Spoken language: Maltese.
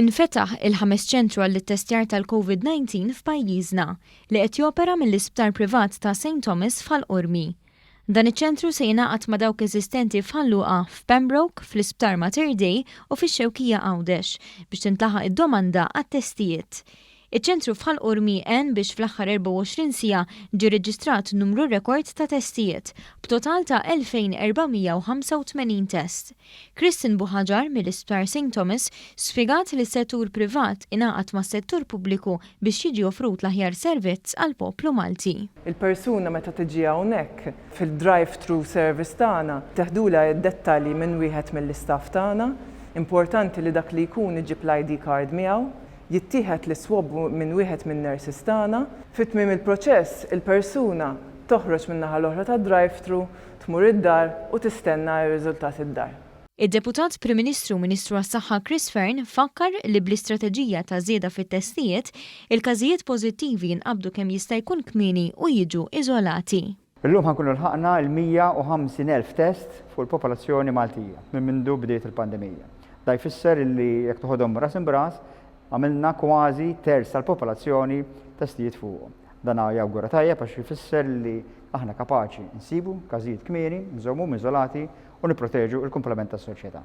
Infetaħ il-5 ċentru għall-ittestjar tal-COVID-19 f'pajjiżna li qed jopera mill-isptar privat ta' St. Thomas f'Ħall-Qormi. Dan iċ-ċentru se jingħaqad ma' dawk eżistenti f'Ħalluqa, f'Pembroke, fl-Isptar Mater Dei u fix-Xewkija Għawdex biex tintlaħaq id-domanda għat-testijiet. Iċ-ċentru f'Ħall-Qormi għen biex fl-aħħar 24 siegħa ġie reġistrat numru rekord ta' testijiet b'total ta' 2485 test. Kristin Buħaġar mill-Isptar St. Thomas spjegat li s-settur privat ingħaqad mas-settur pubbliku biex jiġi offrut l-aħjar servizz għall-poplu Malti. Il-persuna meta tiġi hawnhekk fil-drive-thru service tagħna teħdula d-dettalji minn wieħed mill-istaff tagħna, importanti li dak li jkun iġib l-ID card miegħu, jittieħed l-swab minn wieħed min-nurses tagħna, fit-tmiem il-proċess il-persuna toħroġ min-naħa l-oħra tad-drive-thru, tmur id-dar u tistenna r-riżultat id-dar. Id-Deputat Prim Ministru Ministru għas-Saħħa Chris Fearn fakkar li bl-istrateġija ta' żieda fit-testijiet il-każijiet pożittivi jinqabdu kemm jista' jkun kmieni u jiġu iżolati. Illum ħankunu lħaqna l-150,000 test fuq il-popolazzjoni Maltija minn mindu bdiet il-pandemija. Da jfisser li jekk toħodhom ras imbras għamilna kważi terz tal-popolazzjoni testijiet fuqhom. Dan jawgura tajjeb għax jfisser li aħna kapaċi nsibu każijiet kmieni, nżommuhom iżolati u nipproteġu l-kumplament tas-soċjetà.